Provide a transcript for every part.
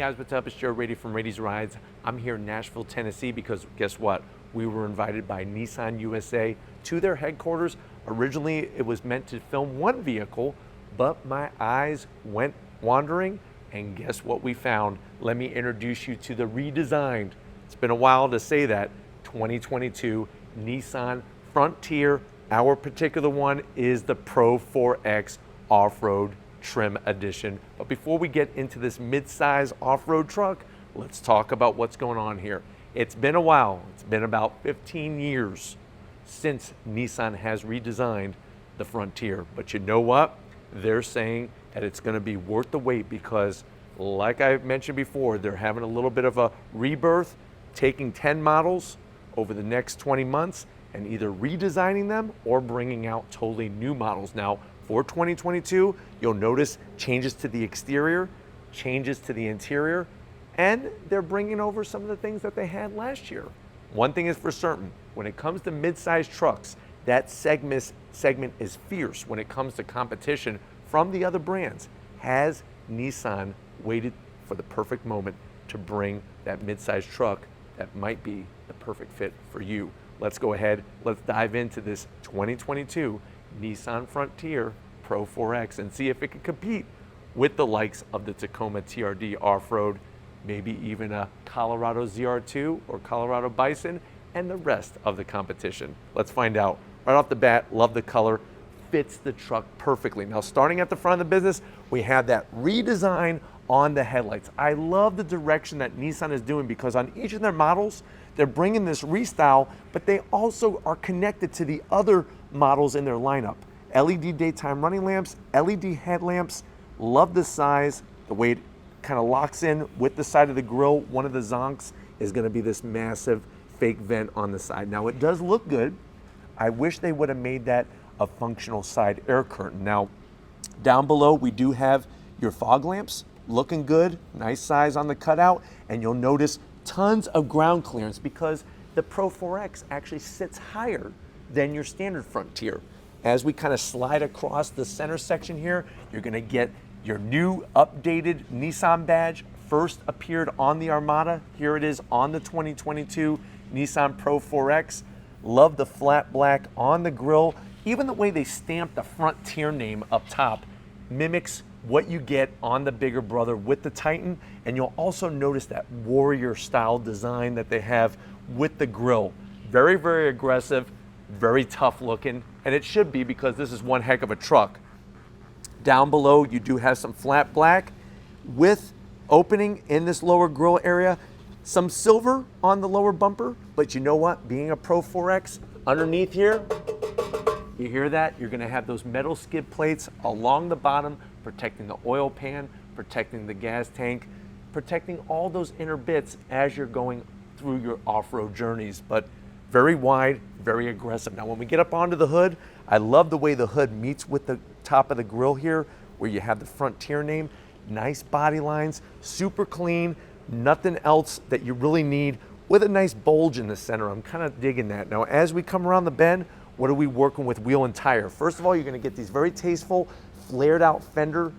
guys, what's up? It's Joe Rady from Rady's Rides. I'm here in Nashville, Tennessee because guess what? We were invited by Nissan USA to their headquarters. Originally, it was meant to film one vehicle, but my eyes went wandering, and guess what we found? Let me introduce you to the redesigned, it's been a while to say that, 2022 Nissan Frontier. Our particular one is the Pro-4X Off-Road Trim Edition. But before we get into this mid-size off-road truck, let's talk about what's going on here. It's been a while. It's been about 15 years since Nissan has redesigned the Frontier. But you know what? They're saying that it's going to be worth the wait because, like I mentioned before, they're having a little bit of a rebirth, taking 10 models over the next 20 months and either redesigning them or bringing out totally new models. Now, for 2022, you'll notice changes to the exterior, changes to the interior, and they're bringing over some of the things that they had last year. One thing is for certain, when it comes to mid-sized trucks, that segment is fierce when it comes to competition from the other brands. Has Nissan waited for the perfect moment to bring that mid-sized truck that might be the perfect fit for you? Let's go ahead, let's dive into this 2022 Nissan Frontier Pro-4X and see if it can compete with the likes of the Tacoma TRD Off-Road, maybe even a Colorado ZR2 or Colorado Bison, and the rest of the competition. Let's find out. Right off the bat, love the color, fits the truck perfectly. Now, starting at the front of the business, we have that redesign on the headlights. I love the direction that Nissan is doing because on each of their models, they're bringing this restyle, but they also are connected to the other models in their lineup. LED daytime running lamps, LED headlamps. Love the size, the way it kind of locks in with the side of the grille. One of the zonks is going to be this massive fake vent on the side. Now, it does look good. I wish they would have made that a functional side air curtain. Now, down below, we do have your fog lamps. Looking good, nice size on the cutout, and you'll notice tons of ground clearance because the Pro-4X actually sits higher than your standard Frontier. As we kind of slide across the center section here, you're gonna get your new updated Nissan badge. First appeared on the Armada. Here it is on the 2022 Nissan Pro-4X. Love the flat black on the grille. Even the way they stamped the Frontier name up top mimics what you get on the bigger brother with the Titan, and you'll also notice that warrior style design that they have with the grille. Very, very aggressive, very tough looking, and it should be because this is one heck of a truck. Down below, you do have some flat black with opening in this lower grille area, some silver on the lower bumper, but you know what? Being a Pro-4X, underneath here, you hear that? You're gonna have those metal skid plates along the bottom, protecting the oil pan, protecting the gas tank, protecting all those inner bits as you're going through your off-road journeys. But very wide, very aggressive. Now, when we get up onto the hood, I love the way the hood meets with the top of the grille here, where you have the Frontier name, nice body lines, super clean, nothing else that you really need, with a nice bulge in the center. I'm kind of digging that. Now, as we come around the bend, what are we working with wheel and tire? First of all, you're gonna get these very tasteful, flared out fender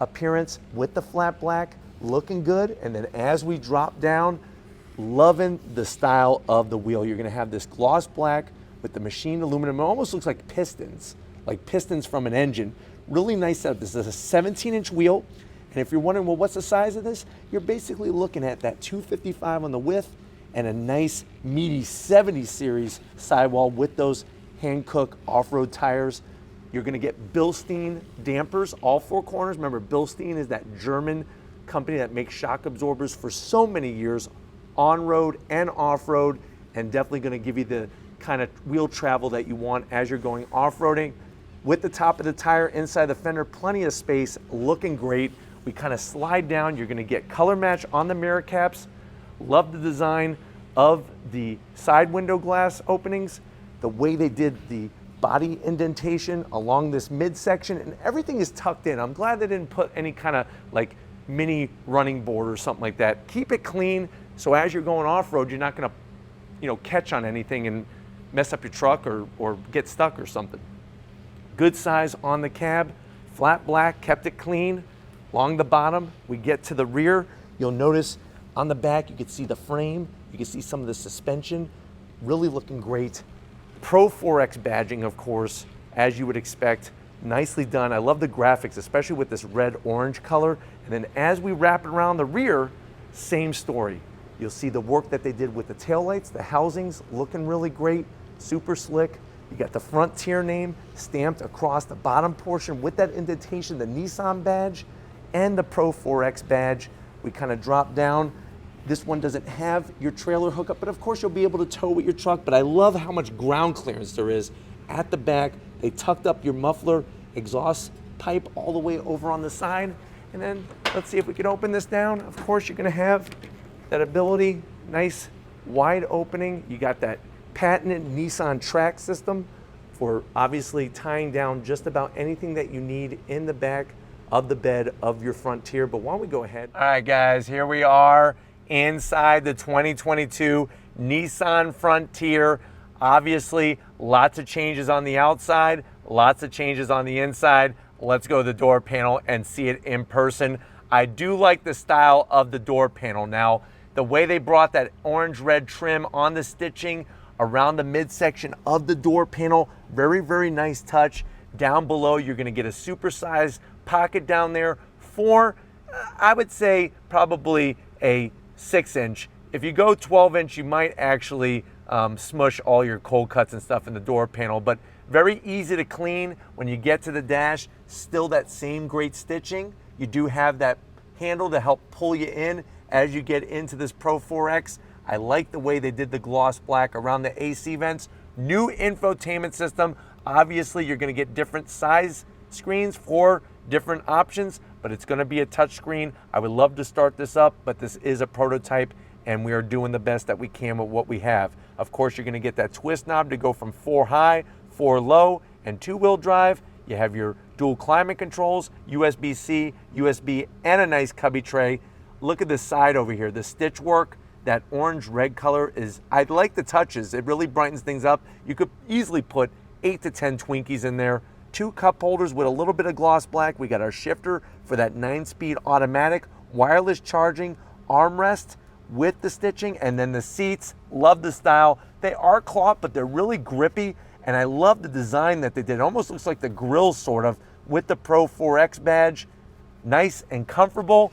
appearance with the flat black, looking good. And then as we drop down, loving the style of the wheel. You're gonna have this gloss black with the machined aluminum. It almost looks like pistons from an engine. Really nice setup. This is a 17-inch wheel. And if you're wondering, well, what's the size of this? You're basically looking at that 255 on the width and a nice meaty 70 series sidewall with those Hankook off-road tires. You're gonna get Bilstein dampers, all four corners. Remember, Bilstein is that German company that makes shock absorbers for so many years, on-road and off-road, and definitely gonna give you the kind of wheel travel that you want as you're going off-roading. With the top of the tire inside the fender, plenty of space, looking great. We kind of slide down. You're gonna get color match on the mirror caps. Love the design of the side window glass openings, the way they did the body indentation along this midsection, and everything is tucked in. I'm glad they didn't put any kind of like mini running board or something like that. Keep it clean, so as you're going off-road, you're not gonna, catch on anything and mess up your truck or get stuck or something. Good size on the cab, flat black, kept it clean. Along the bottom, we get to the rear. You'll notice on the back, you can see the frame, you can see some of the suspension, really looking great. Pro-4X badging, of course, as you would expect, nicely done. I love the graphics, especially with this red-orange color. And then as we wrap it around the rear, same story. You'll see the work that they did with the taillights, the housings, looking really great, super slick. You got the Frontier name stamped across the bottom portion with that indentation, the Nissan badge, and the Pro-4X badge. We kind of drop down. This one doesn't have your trailer hookup, but of course you'll be able to tow with your truck. But I love how much ground clearance there is at the back. They tucked up your muffler exhaust pipe all the way over on the side. And then let's see if we can open this down. Of course, you're gonna have that ability, nice wide opening. You got that patented Nissan track system for obviously tying down just about anything that you need in the back of the bed of your Frontier. But why don't we go ahead? All right, guys, here we are inside the 2022 Nissan Frontier. Obviously, lots of changes on the outside, lots of changes on the inside. Let's go to the door panel and see it in person. I do like the style of the door panel. Now, the way they brought that orange-red trim on the stitching around the midsection of the door panel, very, very nice touch. Down below, you're gonna get a supersized pocket down there for, I would say, probably a 6-inch. If you go 12-inch, you might actually smush all your cold cuts and stuff in the door panel, but very easy to clean. When you get to the dash, still that same great stitching. You do have that handle to help pull you in as you get into this Pro-4X. I like the way they did the gloss black around the AC vents. New infotainment system. Obviously, you're gonna get different size screens for different options, but it's gonna be a touch screen. I would love to start this up, but this is a prototype and we are doing the best that we can with what we have. Of course, you're gonna get that twist knob to go from 4 high, 4 low, and 2-wheel drive. You have your dual climate controls, USB-C, USB, and a nice cubby tray. Look at the side over here, the stitch work, that orange-red color is, I like the touches. It really brightens things up. You could easily put 8 to 10 Twinkies in there. 2 cup holders with a little bit of gloss black. We got our shifter for that 9-speed automatic, wireless charging, armrest with the stitching, and then the seats. Love the style. They are cloth, but they're really grippy, and I love the design that they did. It almost looks like the grill sort of with the Pro-4X badge. Nice and comfortable.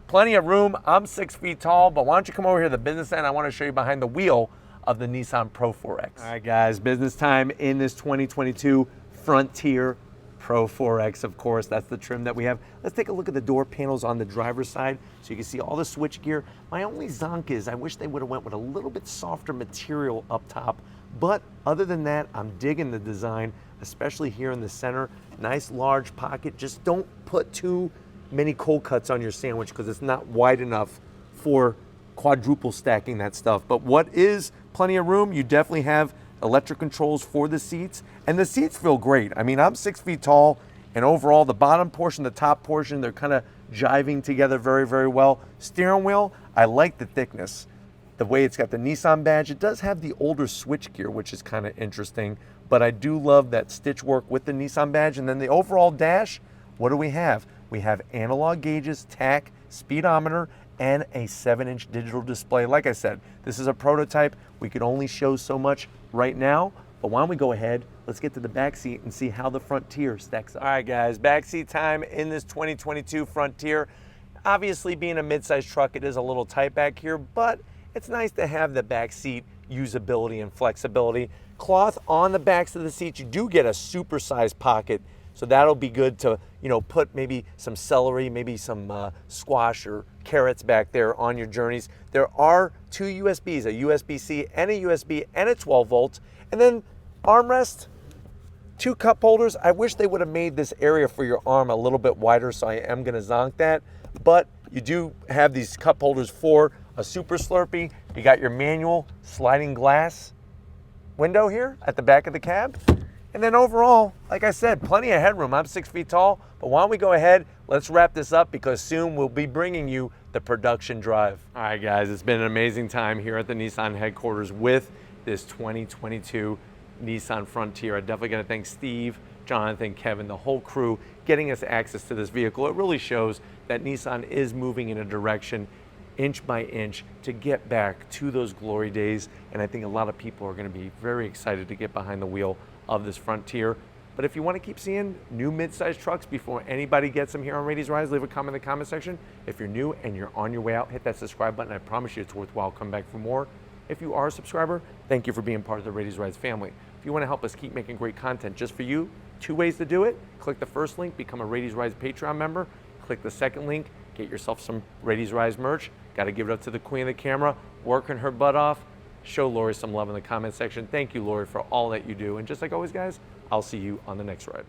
Plenty of room. I'm 6 feet tall, but why don't you come over here to the business end? I want to show you behind the wheel of the Nissan Pro-4X. All right, guys, business time in this 2022 Frontier Pro-4X, of course. That's the trim that we have. Let's take a look at the door panels on the driver's side so you can see all the switch gear. My only zonk is I wish they would have went with a little bit softer material up top, but other than that, I'm digging the design, especially here in the center. Nice large pocket. Just don't put too many cold cuts on your sandwich because it's not wide enough for quadruple stacking that stuff. But what is plenty of room, you definitely have electric controls for the seats, and the seats feel great. I mean, I'm 6 feet tall, and overall the bottom portion, the top portion, they're kind of jiving together very, very well. Steering wheel, I like the thickness. The way it's got the Nissan badge, it does have the older switch gear, which is kind of interesting, but I do love that stitch work with the Nissan badge. And then the overall dash, what do we have? We have analog gauges, tach, speedometer, and a 7-inch digital display. Like I said, this is a prototype. We could only show so much right now, but why don't we go ahead, let's get to the back seat and see how the Frontier stacks up. All right, guys, back seat time in this 2022 Frontier. Obviously, being a midsize truck, it is a little tight back here, but it's nice to have the back seat usability and flexibility. Cloth on the backs of the seats. You do get a supersized pocket, so that'll be good to, you know, put maybe some celery, maybe some squash or carrots back there on your journeys. There are 2 USBs, a USB-C and a USB and a 12 volts. And then armrest, 2 cup holders. I wish they would have made this area for your arm a little bit wider, so I am gonna zonk that. But you do have these cup holders for a Super Slurpee. You got your manual sliding glass window here at the back of the cab. And then overall, like I said, plenty of headroom. I'm 6 feet tall, but why don't we go ahead, let's wrap this up because soon we'll be bringing you the production drive. All right, guys, it's been an amazing time here at the Nissan headquarters with this 2022 Nissan Frontier. I'm definitely gonna thank Steve, Jonathan, Kevin, the whole crew, getting us access to this vehicle. It really shows that Nissan is moving in a direction inch by inch to get back to those glory days. And I think a lot of people are going to be very excited to get behind the wheel of this Frontier. But if you want to keep seeing new mid-sized trucks before anybody gets them here on Rady's Rides, leave a comment in the comment section. If you're new and you're on your way out, hit that subscribe button. I promise you it's worthwhile. Come back for more. If you are a subscriber, thank you for being part of the Rady's Rides family. If you want to help us keep making great content just for you, 2 ways to do it. Click the first link, become a Rady's Rides Patreon member. Click the second link, get yourself some Rady's Rides merch. Got to give it up to the queen of the camera, working her butt off. Show Lori some love in the comment section. Thank you, Lori, for all that you do. And just like always, guys, I'll see you on the next ride.